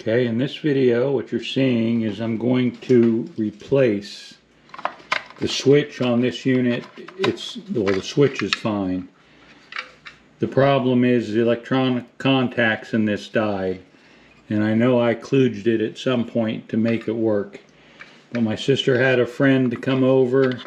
Okay, in this video what you're seeing is I'm going to replace the switch on this unit. The switch is fine. The problem is the electronic contacts in this died, and I know I kludged it at some point to make it work. But my sister had a friend to come over,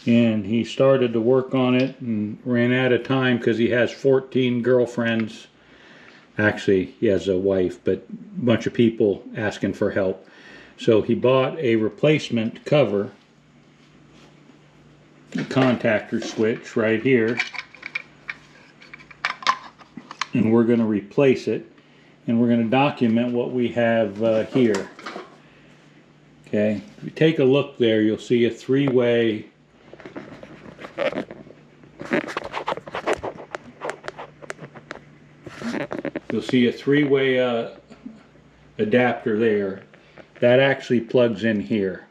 and he started to work on it and ran out of time because he has 14 girlfriends. Actually, he has a wife, but a bunch of people asking for help. So he bought a replacement cover, the contactor switch right here, and we're going to replace it, and we're going to document what we have here. Okay, if you take a look there, you'll see a three-way adapter there. That actually plugs in here.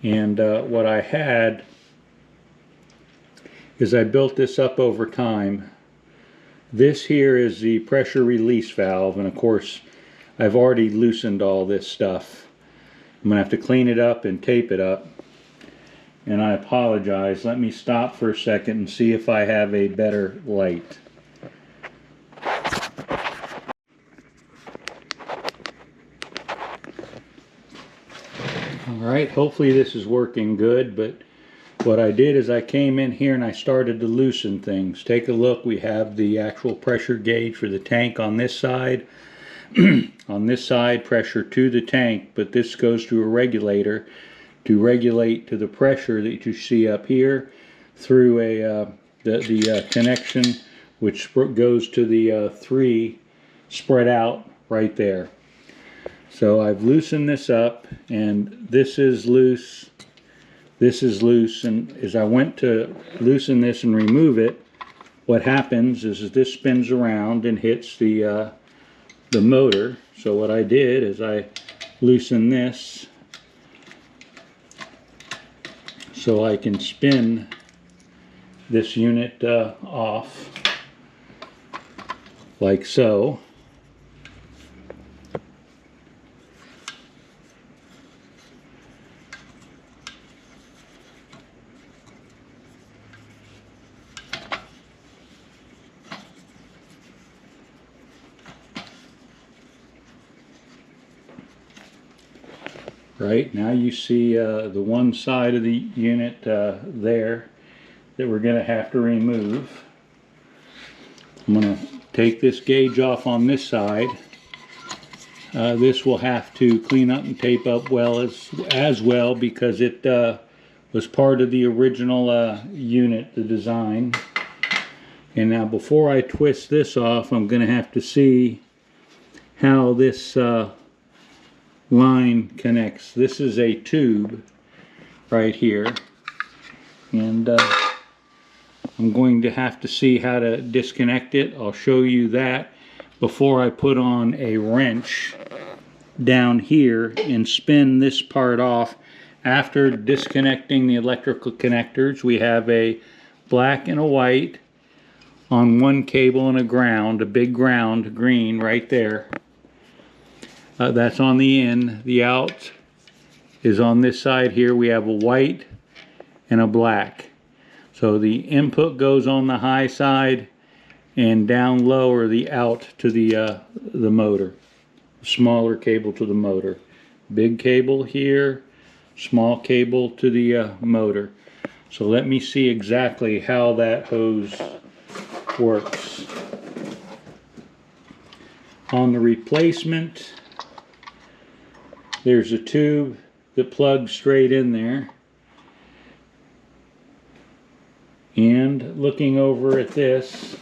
And what I had is I built this up over time. This here is the pressure release valve, and of course I've already loosened all this stuff. I'm gonna have to clean it up and tape it up, and I apologize. Let me stop for a second and see if I have a better light. Alright, hopefully this is working good, but what I did is I came in here and I started to loosen things. Take a look, we have the actual pressure gauge for the tank on this side. On this side, pressure to the tank, but this goes to a regulator to regulate to the pressure that you see up here through the connection, which goes to the 3 spread out right there. So I've loosened this up, and this is loose, this is loose, and as I went to loosen this and remove it, what happens is this spins around and hits the motor. So what I did is I loosened this so I can spin this unit off like so. Right, now you see the one side of the unit there that we're going to have to remove. I'm going to take this gauge off on this side. This will have to clean up and tape up well as well, because it was part of the original unit, the design. And now before I twist this off, I'm going to have to see how this line connects. This is a tube right here, and I'm going to have to see how to disconnect it. I'll show you that before I put on a wrench down here and spin this part off. After disconnecting the electrical connectors, we have a black and a white on one cable and a ground, a big ground green right there. That's on the in. The out is on this side here. We have a white and a black. So the input goes on the high side, and down low are the out to the motor. Smaller cable to the motor. Big cable here, small cable to the motor. So let me see exactly how that hose works. On the replacement, there's a tube that plugs straight in there. And looking over at this,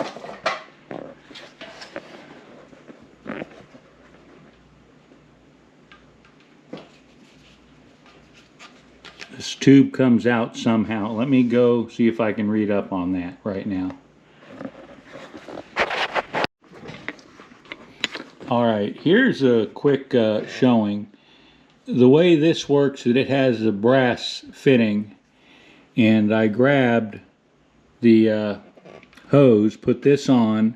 this tube comes out somehow. Let me go see if I can read up on that right now. Alright, here's a quick showing. The way this works is it has a brass fitting, and I grabbed the hose, put this on,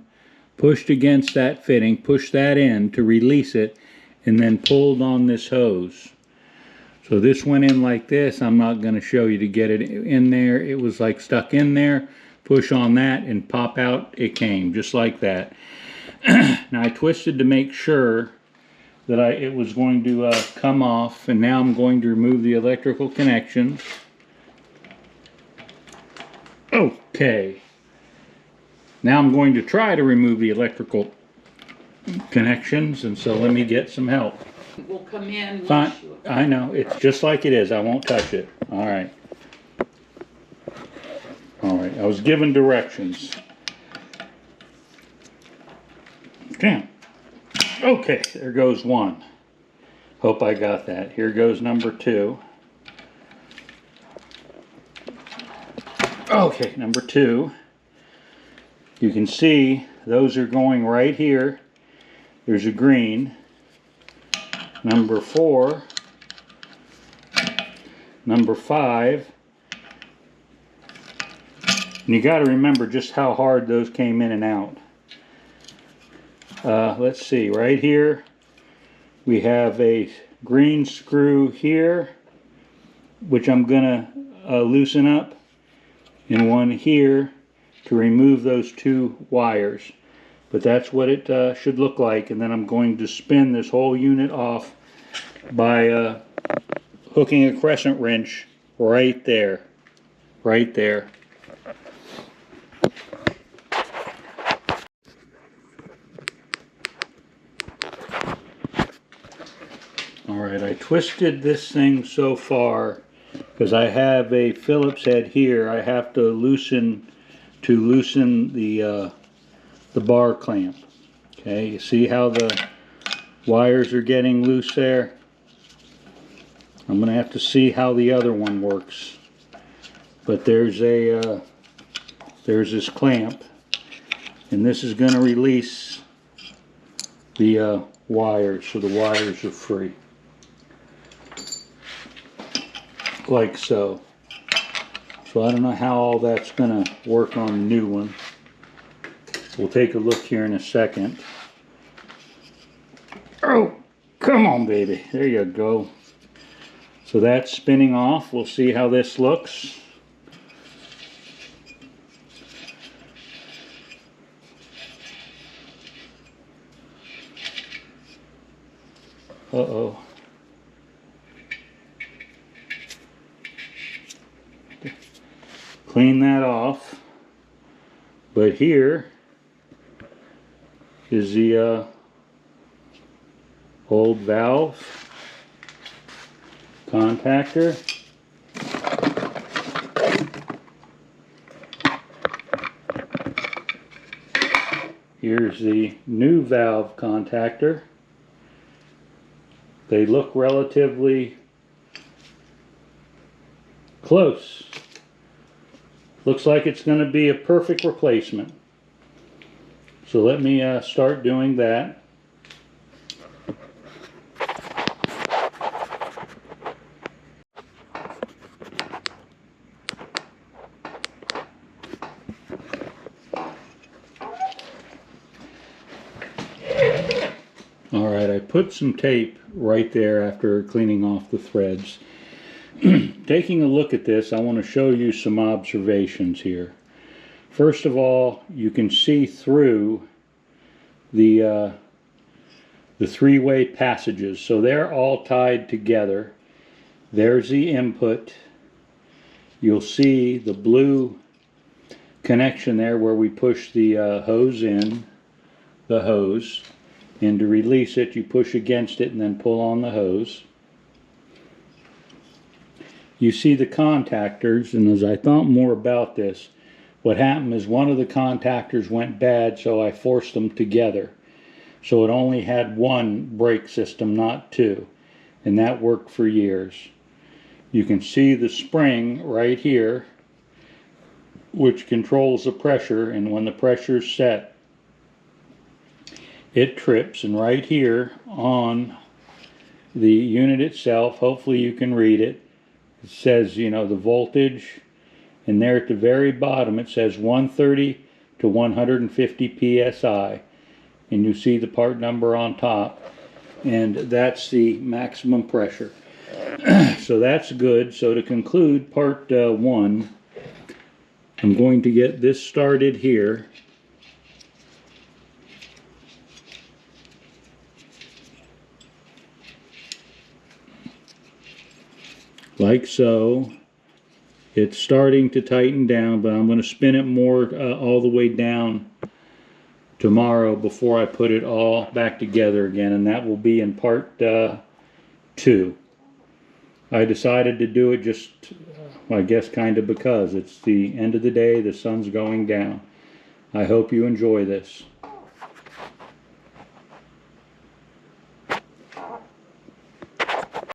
pushed against that fitting, pushed that in to release it, and then pulled on this hose. So this went in like this. I'm not going to show you to get it in there. It was like stuck in there. Push on that and pop out it came, just like that. Now I twisted to make sure that it was going to come off, and now I'm going to remove the electrical connections. Okay. Now I'm going to try to remove the electrical connections, and so let me get some help. We'll come in. Fine. I know, it's just like it is. I won't touch it. All right. All right, I was given directions. Damn. Okay, there goes one. Hope I got that. Here goes number two. Okay, number two. You can see those are going right here. There's a green. Number 4. Number 5. And you got to remember just how hard those came in and out. Let's see, right here we have a green screw here, which I'm gonna loosen up, and one here to remove those 2 wires. But that's what it should look like, and then I'm going to spin this whole unit off by hooking a crescent wrench right there. Right there. Alright, I twisted this thing so far because I have a Phillips head here. I have to loosen the bar clamp. Okay, you see how the wires are getting loose there? I'm going to have to see how the other one works. But there's this clamp, and this is going to release the wires, so the wires are free. Like so. So I don't know how all that's going to work on the new one. We'll take a look here in a second. Oh, come on, baby. There you go. So that's spinning off. We'll see how this looks. Uh-oh. Clean that off. But here is the old valve contactor. Here's the new valve contactor. They look relatively close. Looks like it's going to be a perfect replacement. So let me start doing that. Alright, I put some tape right there after cleaning off the threads. Taking a look at this, I want to show you some observations here. First of all, you can see through the three-way passages. So they're all tied together. There's the input. You'll see the blue connection there where we push the hose in, the hose. And to release it, you push against it and then pull on the hose. You see the contactors, and as I thought more about this, what happened is one of the contactors went bad, so I forced them together. So it only had one brake system, not two. And that worked for years. You can see the spring right here, which controls the pressure, and when the pressure is set, it trips. And right here on the unit itself, hopefully you can read it, it says, you know, the voltage, and there at the very bottom it says 130 to 150 psi. and you see the part number on top, and that's the maximum pressure. So that's good. So to conclude part 1, I'm going to get this started here. Like so. It's starting to tighten down, but I'm going to spin it more all the way down tomorrow before I put it all back together again, and that will be in part 2. I decided to do it just, I guess, kind of because it's the end of the day, the sun's going down. I hope you enjoy this.